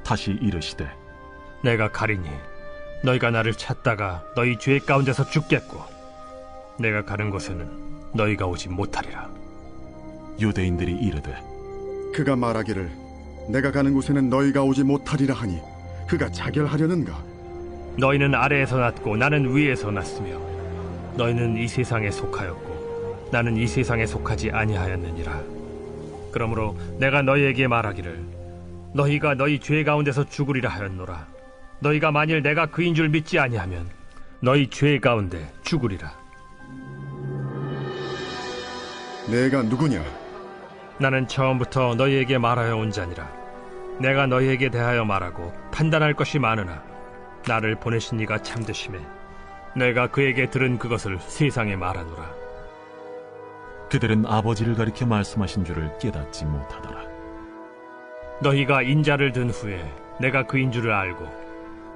다시 이르시되 내가 가리니 너희가 나를 찾다가 너희 죄 가운데서 죽겠고 내가 가는 곳에는 너희가 오지 못하리라. 유대인들이 이르되 그가 말하기를 내가 가는 곳에는 너희가 오지 못하리라 하니 그가 자결하려는가? 너희는 아래에서 났고 나는 위에서 났으며 너희는 이 세상에 속하였고 나는 이 세상에 속하지 아니하였느니라. 그러므로 내가 너희에게 말하기를 너희가 너희 죄 가운데서 죽으리라 하였노라. 너희가 만일 내가 그인 줄 믿지 아니하면 너희 죄 가운데 죽으리라. 내가 누구냐? 나는 처음부터 너희에게 말하여 온 자니라. 내가 너희에게 대하여 말하고 판단할 것이 많으나 나를 보내신 이가 참되심에 내가 그에게 들은 그것을 세상에 말하노라. 그들은 아버지를 가리켜 말씀하신 줄을 깨닫지 못하더라. 너희가 인자를 든 후에 내가 그인 줄을 알고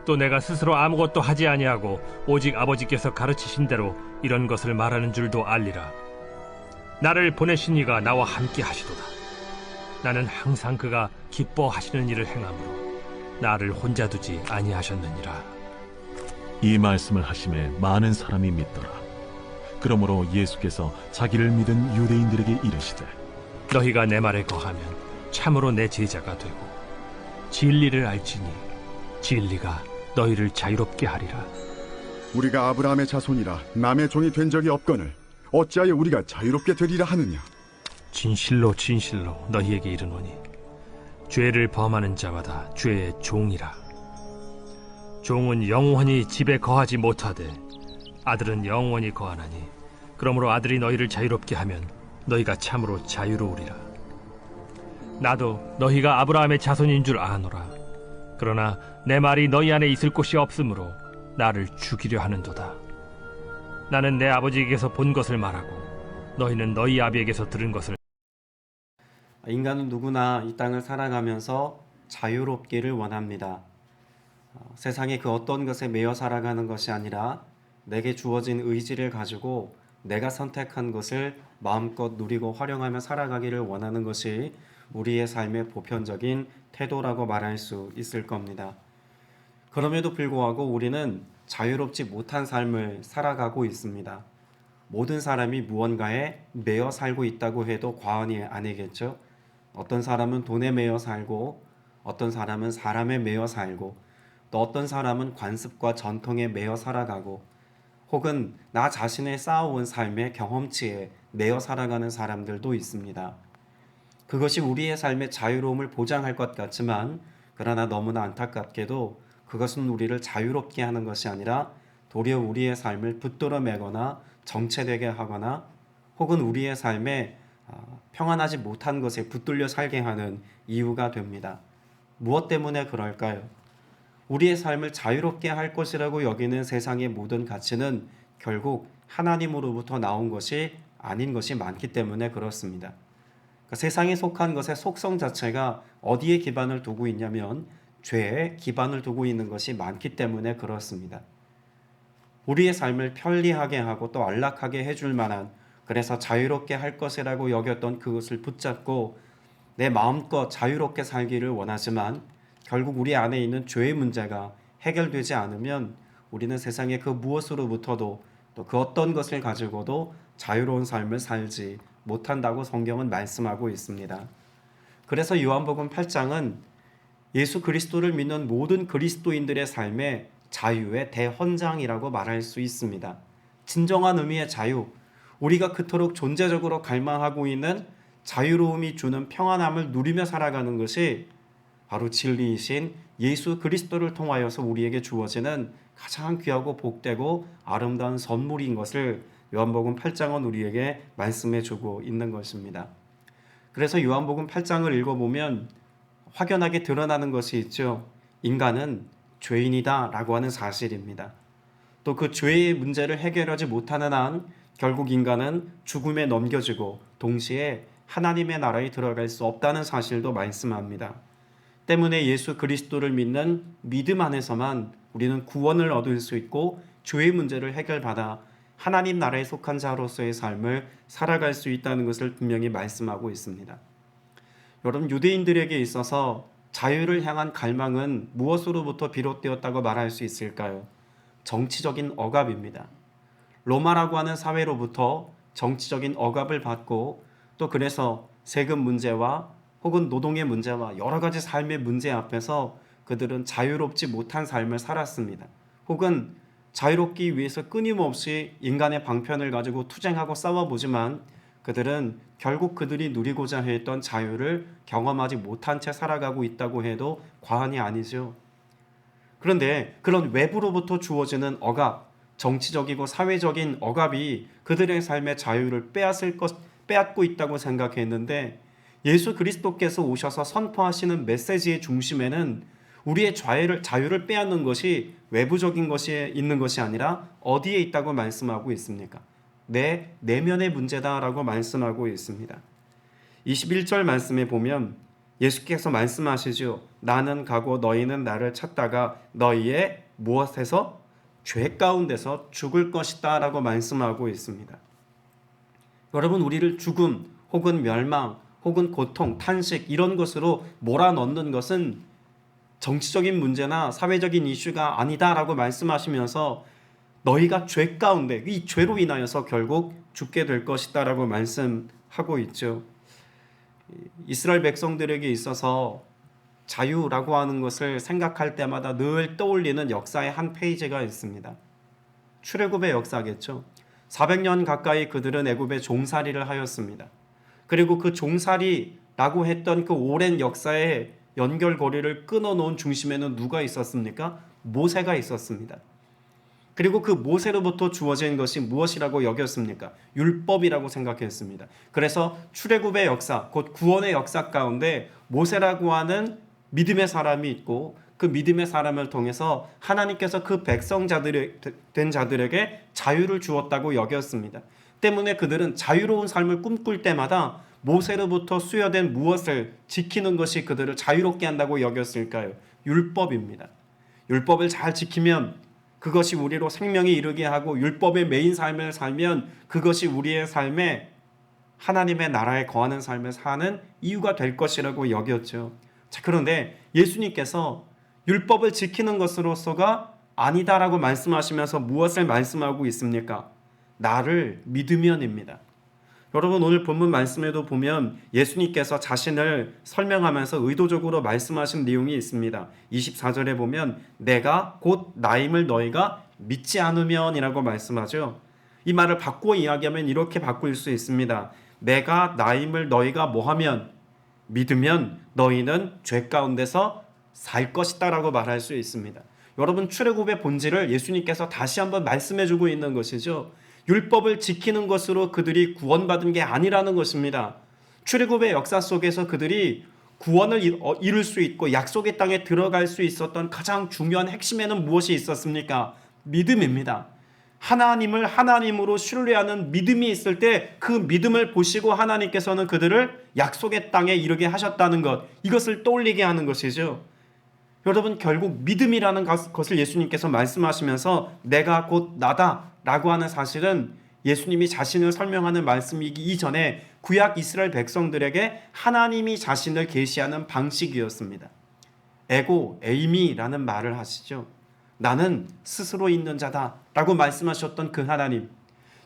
또 내가 스스로 아무것도 하지 아니하고 오직 아버지께서 가르치신 대로 이런 것을 말하는 줄도 알리라. 나를 보내신 이가 나와 함께 하시도다. 나는 항상 그가 기뻐하시는 일을 행함으로 나를 혼자 두지 아니하셨느니라. 이 말씀을 하심에 많은 사람이 믿더라. 그러므로 예수께서 자기를 믿은 유대인들에게 이르시되 너희가 내 말에 거하면 참으로 내 제자가 되고 진리를 알지니 진리가 너희를 자유롭게 하리라. 우리가 아브라함의 자손이라 남의 종이 된 적이 없거늘 어찌하여 우리가 자유롭게 되리라 하느냐? 진실로 진실로 너희에게 이르노니 죄를 범하는 자마다 죄의 종이라. 종은 영원히 집에 거하지 못하되 아들은 영원히 거하나니 그러므로 아들이 너희를 자유롭게 하면 너희가 참으로 자유로우리라. 나도 너희가 아브라함의 자손인 줄 아노라. 그러나 내 말이 너희 안에 있을 곳이 없으므로 나를 죽이려 하는도다. 나는 내 아버지에게서 본 것을 말하고 너희는 너희 아비에게서 들은 것을. 인간은 누구나 이 땅을 살아가면서 자유롭기를 원합니다. 세상의 그 어떤 것에 매여 살아가는 것이 아니라 내게 주어진 의지를 가지고 내가 선택한 것을 마음껏 누리고 활용하며 살아가기를 원하는 것이 우리의 삶의 보편적인 태도라고 말할 수 있을 겁니다. 그럼에도 불구하고 우리는 자유롭지 못한 삶을 살아가고 있습니다. 모든 사람이 무언가에 매여 살고 있다고 해도 과언이 아니겠죠. 어떤 사람은 돈에 매여 살고 어떤 사람은 사람에 매여 살고 또 어떤 사람은 관습과 전통에 매여 살아가고 혹은 나 자신의 쌓아온 삶의 경험치에 매여 살아가는 사람들도 있습니다. 그것이 우리의 삶의 자유로움을 보장할 것 같지만 그러나 너무나 안타깝게도 그것은 우리를 자유롭게 하는 것이 아니라 도리어 우리의 삶을 붙들어 매거나 정체되게 하거나 혹은 우리의 삶에 평안하지 못한 것에 붙들려 살게 하는 이유가 됩니다. 무엇 때문에 그럴까요? 우리의 삶을 자유롭게 할 것이라고 여기는 세상의 모든 가치는 결국 하나님으로부터 나온 것이 아닌 것이 많기 때문에 그렇습니다. 그러니까 세상에 속한 것의 속성 자체가 어디에 기반을 두고 있냐면 죄에 기반을 두고 있는 것이 많기 때문에 그렇습니다. 우리의 삶을 편리하게 하고 또 안락하게 해줄 만한 그래서 자유롭게 할 것이라고 여겼던 그것을 붙잡고 내 마음껏 자유롭게 살기를 원하지만 결국 우리 안에 있는 죄의 문제가 해결되지 않으면 우리는 세상의 그 무엇으로부터도 또 그 어떤 것을 가지고도 자유로운 삶을 살지 못한다고 성경은 말씀하고 있습니다. 그래서 요한복음 8장은 예수 그리스도를 믿는 모든 그리스도인들의 삶의 자유의 대헌장이라고 말할 수 있습니다. 진정한 의미의 자유, 우리가 그토록 존재적으로 갈망하고 있는 자유로움이 주는 평안함을 누리며 살아가는 것이 바로 진리이신 예수 그리스도를 통하여서 우리에게 주어지는 가장 귀하고 복되고 아름다운 선물인 것을 요한복음 8장은 우리에게 말씀해 주고 있는 것입니다. 그래서 요한복음 8장을 읽어보면 확연하게 드러나는 것이 있죠. 인간은 죄인이다 라고 하는 사실입니다. 또 그 죄의 문제를 해결하지 못하는 한 결국 인간은 죽음에 넘겨지고 동시에 하나님의 나라에 들어갈 수 없다는 사실도 말씀합니다. 때문에 예수 그리스도를 믿는 믿음 안에서만 우리는 구원을 얻을 수 있고 죄의 문제를 해결받아 하나님 나라에 속한 자로서의 삶을 살아갈 수 있다는 것을 분명히 말씀하고 있습니다. 여러분, 유대인들에게 있어서 자유를 향한 갈망은 무엇으로부터 비롯되었다고 말할 수 있을까요? 정치적인 억압입니다. 로마라고 하는 사회로부터 정치적인 억압을 받고 또 그래서 세금 문제와 혹은 노동의 문제와 여러 가지 삶의 문제 앞에서 그들은 자유롭지 못한 삶을 살았습니다. 혹은 자유롭기 위해서 끊임없이 인간의 방편을 가지고 투쟁하고 싸워보지만 그들은 결국 그들이 누리고자 했던 자유를 경험하지 못한 채 살아가고 있다고 해도 과언이 아니죠. 그런데 그런 외부로부터 주어지는 억압, 정치적이고 사회적인 억압이 그들의 삶의 자유를 빼앗고 있다고 생각했는데 예수 그리스도께서 오셔서 선포하시는 메시지의 중심에는 우리의 자유를 빼앗는 것이 외부적인 것이 있는 것이 아니라 어디에 있다고 말씀하고 있습니까? 내 내면의 문제다라고 말씀하고 있습니다. 21절 말씀에 보면 예수께서 말씀하시죠. 나는 가고 너희는 나를 찾다가 너희의 무엇에서? 죄 가운데서 죽을 것이다 라고 말씀하고 있습니다. 여러분, 우리를 죽음 혹은 멸망 혹은 고통, 탄식 이런 것으로 몰아넣는 것은 정치적인 문제나 사회적인 이슈가 아니다라고 말씀하시면서 너희가 죄 가운데 이 죄로 인하여서 결국 죽게 될 것이다라고 말씀하고 있죠. 이스라엘 백성들에게 있어서 자유라고 하는 것을 생각할 때마다 늘 떠올리는 역사의 한 페이지가 있습니다. 출애굽의 역사겠죠. 400년 가까이 그들은 애굽에 종살이를 하였습니다. 그리고 그 종살이라고 했던 그 오랜 역사의 연결고리를 끊어놓은 중심에는 누가 있었습니까? 모세가 있었습니다. 그리고 그 모세로부터 주어진 것이 무엇이라고 여겼습니까? 율법이라고 생각했습니다. 그래서 출애굽의 역사, 곧 구원의 역사 가운데 모세라고 하는 믿음의 사람이 있고 그 믿음의 사람을 통해서 하나님께서 그 된 자들에게 자유를 주었다고 여겼습니다. 때문에 그들은 자유로운 삶을 꿈꿀 때마다 모세로부터 수여된 무엇을 지키는 것이 그들을 자유롭게 한다고 여겼을까요? 율법입니다. 율법을 잘 지키면 그것이 우리로 생명에 이르게 하고 율법의 메인 삶을 살면 그것이 우리의 삶에 하나님의 나라에 거하는 삶을 사는 이유가 될 것이라고 여겼죠. 자, 그런데 예수님께서 율법을 지키는 것으로서가 아니다라고 말씀하시면서 무엇을 말씀하고 있습니까? 나를 믿으면입니다. 여러분, 오늘 본문 말씀에도 보면 예수님께서 자신을 설명하면서 의도적으로 말씀하신 내용이 있습니다. 24절에 보면 내가 곧 나임을 너희가 믿지 않으면 이라고 말씀하죠. 이 말을 바꾸어 이야기하면 이렇게 바꿀 수 있습니다. 내가 나임을 너희가 뭐하면? 믿으면 너희는 죄 가운데서 살 것이다 라고 말할 수 있습니다. 여러분, 출애굽의 본질을 예수님께서 다시 한번 말씀해주고 있는 것이죠. 율법을 지키는 것으로 그들이 구원받은 게 아니라는 것입니다. 출애굽의 역사 속에서 그들이 구원을 이룰 수 있고 약속의 땅에 들어갈 수 있었던 가장 중요한 핵심에는 무엇이 있었습니까? 믿음입니다. 하나님을 하나님으로 신뢰하는 믿음이 있을 때 그 믿음을 보시고 하나님께서는 그들을 약속의 땅에 이르게 하셨다는 것, 이것을 떠올리게 하는 것이죠. 여러분, 결국 믿음이라는 것을 예수님께서 말씀하시면서 내가 곧 나다 라고 하는 사실은 예수님이 자신을 설명하는 말씀이기 이전에 구약 이스라엘 백성들에게 하나님이 자신을 계시하는 방식이었습니다. 에고 에이미라는 말을 하시죠. 나는 스스로 있는 자다 라고 말씀하셨던 그 하나님,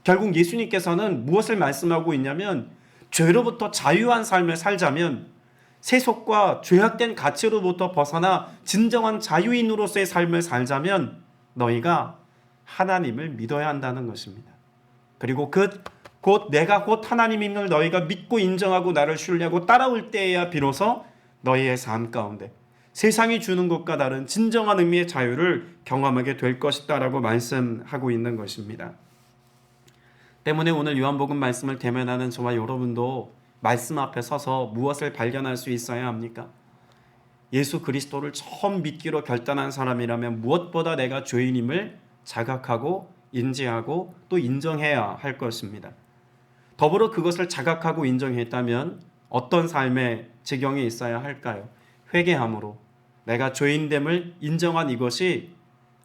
결국 예수님께서는 무엇을 말씀하고 있냐면 죄로부터 자유한 삶을 살자면, 세속과 죄악된 가치로부터 벗어나 진정한 자유인으로서의 삶을 살자면 너희가 하나님을 믿어야 한다는 것입니다. 그리고 내가 곧 하나님임을 너희가 믿고 인정하고 나를 신뢰하고 따라올 때에야 비로소 너희의 삶 가운데 세상이 주는 것과 다른 진정한 의미의 자유를 경험하게 될 것이다 라고 말씀하고 있는 것입니다. 때문에 오늘 요한복음 말씀을 대면하는 저와 여러분도 말씀 앞에 서서 무엇을 발견할 수 있어야 합니까? 예수 그리스도를 처음 믿기로 결단한 사람이라면 무엇보다 내가 죄인임을 자각하고 인지하고 또 인정해야 할 것입니다. 더불어 그것을 자각하고 인정했다면 어떤 삶의 지경에 있어야 할까요? 회개함으로 내가 죄인됨을 인정한 이것이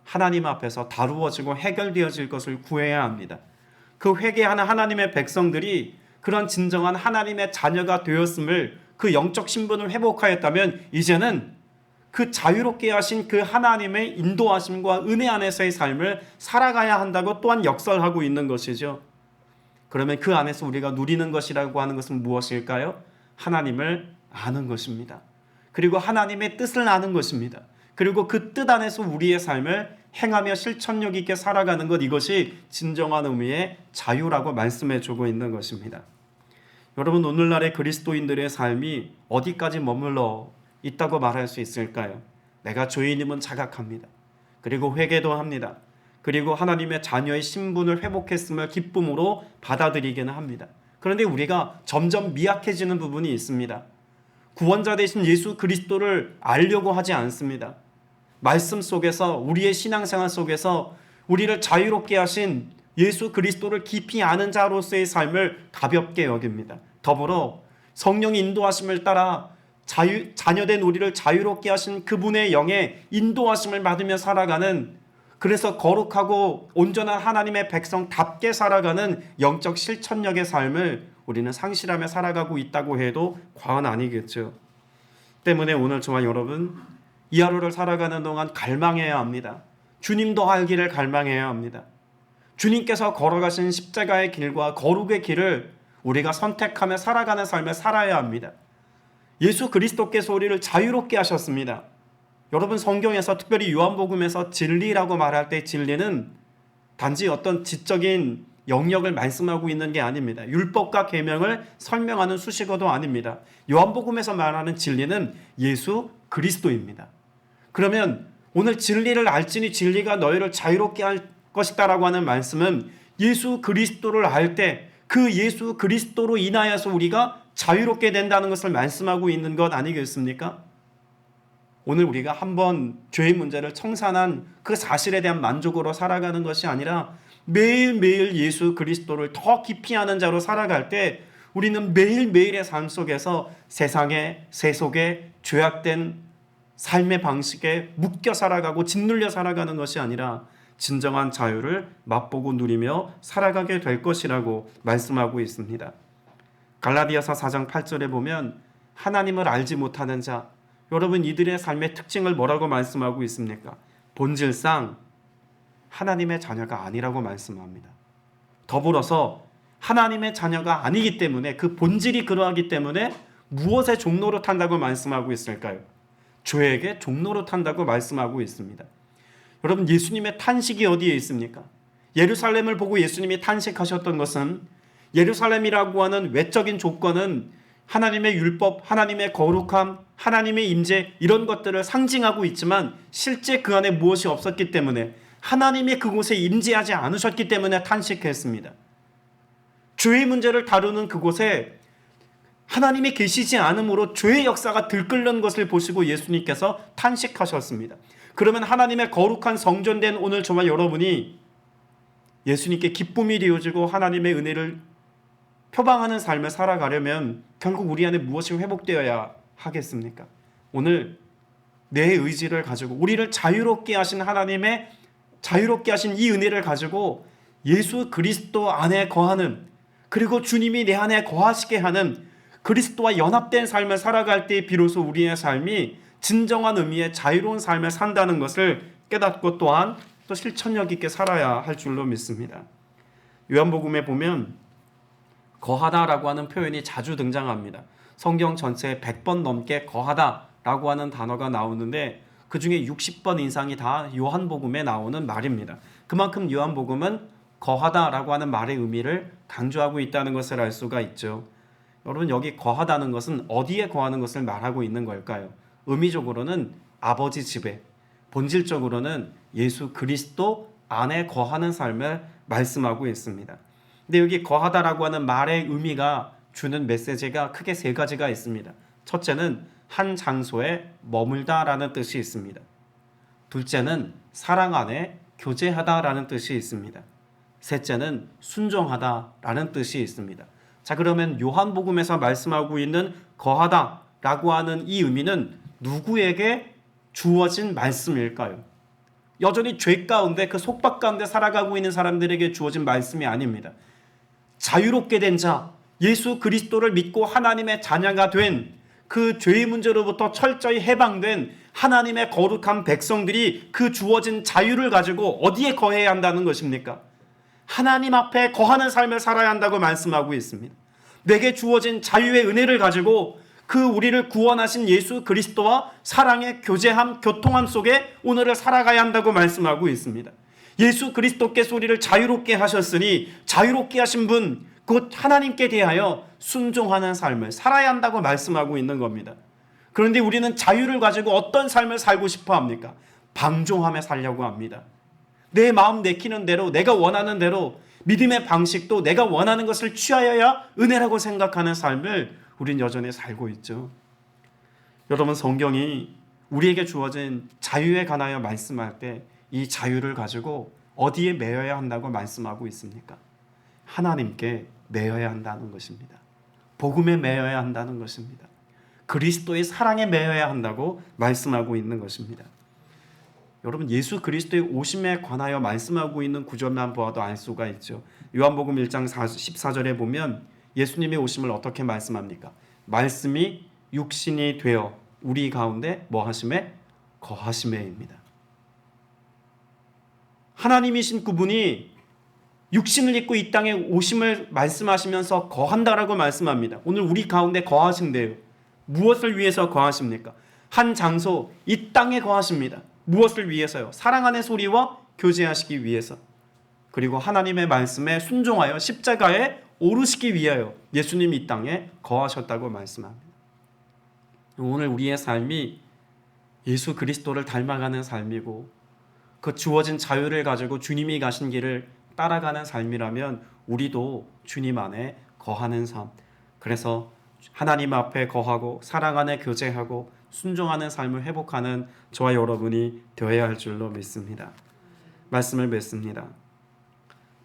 하나님 앞에서 다루어지고 해결되어질 것을 구해야 합니다. 그 회개하는 하나님의 백성들이 그런 진정한 하나님의 자녀가 되었음을 그 영적 신분을 회복하였다면 이제는 그 자유롭게 하신 그 하나님의 인도하심과 은혜 안에서의 삶을 살아가야 한다고 또한 역설하고 있는 것이죠. 그러면 그 안에서 우리가 누리는 것이라고 하는 것은 무엇일까요? 하나님을 아는 것입니다. 그리고 하나님의 뜻을 아는 것입니다. 그리고 그 뜻 안에서 우리의 삶을 행하며 실천력 있게 살아가는 것, 이것이 진정한 의미의 자유라고 말씀해 주고 있는 것입니다. 여러분, 오늘날의 그리스도인들의 삶이 어디까지 머물러 있다고 말할 수 있을까요? 내가 죄인임은 자각합니다. 그리고 회개도 합니다. 그리고 하나님의 자녀의 신분을 회복했음을 기쁨으로 받아들이기는 합니다. 그런데 우리가 점점 미약해지는 부분이 있습니다. 구원자 되신 예수 그리스도를 알려고 하지 않습니다. 말씀 속에서, 우리의 신앙생활 속에서 우리를 자유롭게 하신 예수 그리스도를 깊이 아는 자로서의 삶을 가볍게 여깁니다. 더불어 성령의 인도하심을 따라 자녀된 우리를 자유롭게 하신 그분의 영의 인도하심을 받으며 살아가는, 그래서 거룩하고 온전한 하나님의 백성답게 살아가는 영적 실천력의 삶을 우리는 상실하며 살아가고 있다고 해도 과언 아니겠죠. 때문에 오늘 저와 여러분, 이 하루를 살아가는 동안 갈망해야 합니다. 주님도 알기를 갈망해야 합니다. 주님께서 걸어가신 십자가의 길과 거룩의 길을 우리가 선택하며 살아가는 삶을 살아야 합니다. 예수 그리스도께서 우리를 자유롭게 하셨습니다. 여러분, 성경에서 특별히 요한복음에서 진리라고 말할 때 진리는 단지 어떤 지적인 영역을 말씀하고 있는 게 아닙니다. 율법과 계명을 설명하는 수식어도 아닙니다. 요한복음에서 말하는 진리는 예수 그리스도입니다. 그러면 오늘 진리를 알지니 진리가 너희를 자유롭게 할 것이다라고 하는 말씀은 예수 그리스도를 알 때 그 예수 그리스도로 인하여서 우리가 자유롭게 된다는 것을 말씀하고 있는 것 아니겠습니까? 오늘 우리가 한번 죄의 문제를 청산한 그 사실에 대한 만족으로 살아가는 것이 아니라 매일매일 예수 그리스도를 더 깊이 아는 자로 살아갈 때 우리는 매일매일의 삶 속에서 세상의 세속에 죄악된 삶의 방식에 묶여 살아가고 짓눌려 살아가는 것이 아니라 진정한 자유를 맛보고 누리며 살아가게 될 것이라고 말씀하고 있습니다. 갈라디아서 4장 8절에 보면 하나님을 알지 못하는 자, 여러분, 이들의 삶의 특징을 뭐라고 말씀하고 있습니까? 본질상 하나님의 자녀가 아니라고 말씀합니다. 더불어서 하나님의 자녀가 아니기 때문에, 그 본질이 그러하기 때문에 무엇의 종로로 탄다고 말씀하고 있을까요? 죄에게 종로로 탄다고 말씀하고 있습니다. 여러분, 예수님의 탄식이 어디에 있습니까? 예루살렘을 보고 예수님이 탄식하셨던 것은, 예루살렘이라고 하는 외적인 조건은 하나님의 율법, 하나님의 거룩함, 하나님의 임재, 이런 것들을 상징하고 있지만 실제 그 안에 무엇이 없었기 때문에, 하나님이 그곳에 임재하지 않으셨기 때문에 탄식했습니다. 죄의 문제를 다루는 그곳에 하나님이 계시지 않으므로 죄의 역사가 들끓는 것을 보시고 예수님께서 탄식하셨습니다. 그러면 하나님의 거룩한 성전된 오늘 저와 여러분이 예수님께 기쁨이 되어지고 하나님의 은혜를 표방하는 삶을 살아가려면 결국 우리 안에 무엇이 회복되어야 하겠습니까? 오늘 내 의지를 가지고 우리를 자유롭게 하신 하나님의 자유롭게 하신 이 은혜를 가지고 예수 그리스도 안에 거하는, 그리고 주님이 내 안에 거하시게 하는 그리스도와 연합된 삶을 살아갈 때 비로소 우리의 삶이 진정한 의미의 자유로운 삶을 산다는 것을 깨닫고 또한 또 실천력 있게 살아야 할 줄로 믿습니다. 요한복음에 보면 거하다라고 하는 표현이 자주 등장합니다. 성경 전체에 100번 넘게 거하다라고 하는 단어가 나오는데 그 중에 60번 이상이 다 요한복음에 나오는 말입니다. 그만큼 요한복음은 거하다라고 하는 말의 의미를 강조하고 있다는 것을 알 수가 있죠. 여러분, 여기 거하다는 것은 어디에 거하는 것을 말하고 있는 걸까요? 의미적으로는 아버지 집에, 본질적으로는 예수 그리스도 안에 거하는 삶을 말씀하고 있습니다. 근데 여기 거하다라고 하는 말의 의미가 주는 메시지가 크게 세 가지가 있습니다. 첫째는 한 장소에 머물다라는 뜻이 있습니다. 둘째는 사랑 안에 교제하다라는 뜻이 있습니다. 셋째는 순종하다라는 뜻이 있습니다. 자, 그러면 요한복음에서 말씀하고 있는 거하다라고 하는 이 의미는 누구에게 주어진 말씀일까요? 여전히 죄 가운데, 그 속박 가운데 살아가고 있는 사람들에게 주어진 말씀이 아닙니다. 자유롭게 된 자, 예수 그리스도를 믿고 하나님의 자녀가 된 그 죄의 문제로부터 철저히 해방된 하나님의 거룩한 백성들이 그 주어진 자유를 가지고 어디에 거해야 한다는 것입니까? 하나님 앞에 거하는 삶을 살아야 한다고 말씀하고 있습니다. 내게 주어진 자유의 은혜를 가지고 그 우리를 구원하신 예수 그리스도와 사랑의 교제함, 교통함 속에 오늘을 살아가야 한다고 말씀하고 있습니다. 예수 그리스도께서 우리를 자유롭게 하셨으니 자유롭게 하신 분, 곧 하나님께 대하여 순종하는 삶을 살아야 한다고 말씀하고 있는 겁니다. 그런데 우리는 자유를 가지고 어떤 삶을 살고 싶어 합니까? 방종하며 살려고 합니다. 내 마음 내키는 대로, 내가 원하는 대로, 믿음의 방식도 내가 원하는 것을 취하여야 은혜라고 생각하는 삶을 우린 여전히 살고 있죠. 여러분, 성경이 우리에게 주어진 자유에 관하여 말씀할 때 이 자유를 가지고 어디에 매여야 한다고 말씀하고 있습니까? 하나님께 매여야 한다는 것입니다. 복음에 매여야 한다는 것입니다. 그리스도의 사랑에 매여야 한다고 말씀하고 있는 것입니다. 여러분, 예수 그리스도의 오심에 관하여 말씀하고 있는 구절만 보아도 알 수가 있죠. 요한복음 1장 14절에 보면 예수님의 오심을 어떻게 말씀합니까? 말씀이 육신이 되어 우리 가운데 뭐 하심에? 거하심에입니다. 하나님이신 그분이 육신을 입고 이 땅에 오심을 말씀하시면서 거한다라고 말씀합니다. 오늘 우리 가운데 거하신대요. 무엇을 위해서 거하십니까? 한 장소, 이 땅에 거하십니다. 무엇을 위해서요? 사랑 안의 소리와 교제하시기 위해서. 그리고 하나님의 말씀에 순종하여 십자가에 오르시기 위하여 예수님이 이 땅에 거하셨다고 말씀합니다. 오늘 우리의 삶이 예수 그리스도를 닮아가는 삶이고 그 주어진 자유를 가지고 주님이 가신 길을 따라가는 삶이라면 우리도 주님 안에 거하는 삶, 그래서 하나님 앞에 거하고 사랑 안에 교제하고 순종하는 삶을 회복하는 저와 여러분이 되어야 할 줄로 믿습니다. 말씀을 맺습니다.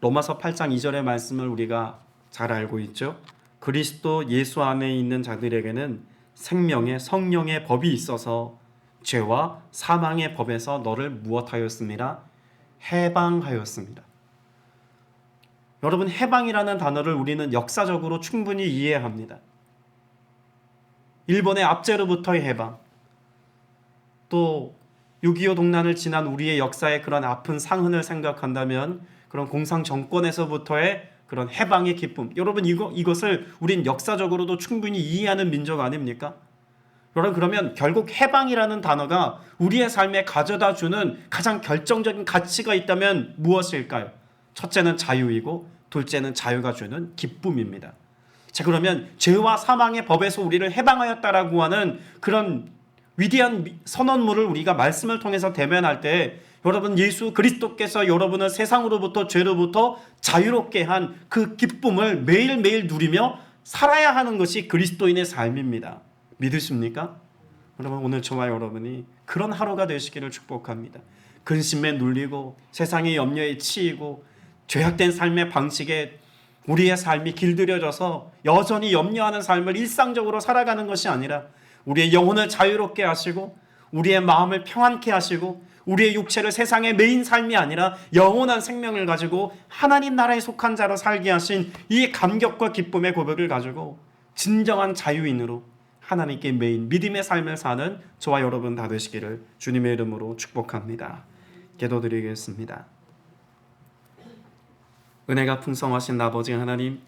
로마서 8장 2절의 말씀을 우리가 잘 알고 있죠. 그리스도 예수 안에 있는 자들에게는 생명의 성령의 법이 있어서 죄와 사망의 법에서 너를 무엇하였습니다? 해방하였습니다. 여러분, 해방이라는 단어를 우리는 역사적으로 충분히 이해합니다. 일본의 압제로부터의 해방, 또 6.25 동란을 지난 우리의 역사의 그런 아픈 상흔을 생각한다면 그런 공산 정권에서부터의 그런 해방의 기쁨, 여러분 이것을 우린 역사적으로도 충분히 이해하는 민족 아닙니까? 여러분, 그러면 결국 해방이라는 단어가 우리의 삶에 가져다 주는 가장 결정적인 가치가 있다면 무엇일까요? 첫째는 자유이고 둘째는 자유가 주는 기쁨입니다. 자, 그러면 죄와 사망의 법에서 우리를 해방하였다라고 하는 그런 위대한 선언물을 우리가 말씀을 통해서 대면할 때 여러분, 예수 그리스도께서 여러분을 세상으로부터 죄로부터 자유롭게 한 그 기쁨을 매일매일 누리며 살아야 하는 것이 그리스도인의 삶입니다. 믿으십니까? 여러분, 오늘 저와 여러분이 그런 하루가 되시기를 축복합니다. 근심에 눌리고 세상의 염려에 치이고 죄악된 삶의 방식에 우리의 삶이 길들여져서 여전히 염려하는 삶을 일상적으로 살아가는 것이 아니라 우리의 영혼을 자유롭게 하시고 우리의 마음을 평안케 하시고 우리의 육체를 세상의 메인 삶이 아니라 영원한 생명을 가지고 하나님 나라에 속한 자로 살게 하신 이 감격과 기쁨의 고백을 가지고 진정한 자유인으로 하나님께 메인 믿음의 삶을 사는 저와 여러분 다 되시기를 주님의 이름으로 축복합니다. 기도드리겠습니다. 은혜가 풍성하신 아버지 하나님,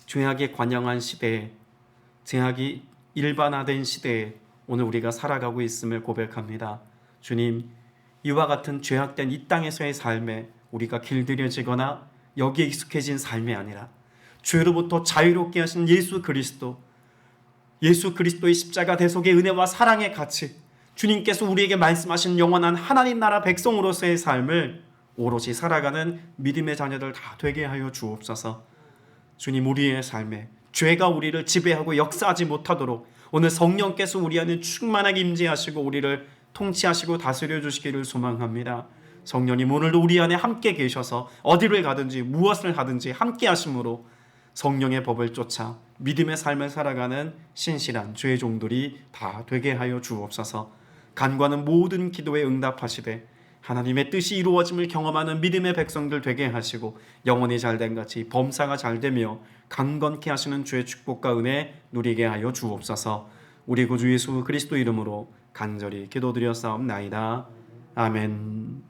죄악이 관영한 시대에, 죄악이 일반화된 시대에 오늘 우리가 살아가고 있음을 고백합니다. 주님, 이와 같은 죄악된 이 땅에서의 삶에 우리가 길들여지거나 여기에 익숙해진 삶이 아니라 죄로부터 자유롭게 하신 예수 그리스도의 십자가 대속의 은혜와 사랑의 가치, 주님께서 우리에게 말씀하신 영원한 하나님 나라 백성으로서의 삶을 오롯이 살아가는 믿음의 자녀들 다 되게 하여 주옵소서. 주님, 우리의 삶에 죄가 우리를 지배하고 역사하지 못하도록 오늘 성령께서 우리 안에 충만하게 임재하시고 우리를 통치하시고 다스려 주시기를 소망합니다. 성령님, 오늘도 우리 안에 함께 계셔서 어디를 가든지 무엇을 하든지 함께 하심으로 성령의 법을 쫓아 믿음의 삶을 살아가는 신실한 주의 종들이 다 되게 하여 주옵소서. 간구하는 모든 기도에 응답하시되 하나님의 뜻이 이루어짐을 경험하는 믿음의 백성들 되게 하시고 영혼이 잘된 같이 범사가 잘되며 강건케 하시는 주의 축복과 은혜 누리게 하여 주옵소서. 우리 구주 예수 그리스도 이름으로 간절히 기도드렸사옵나이다. 아멘.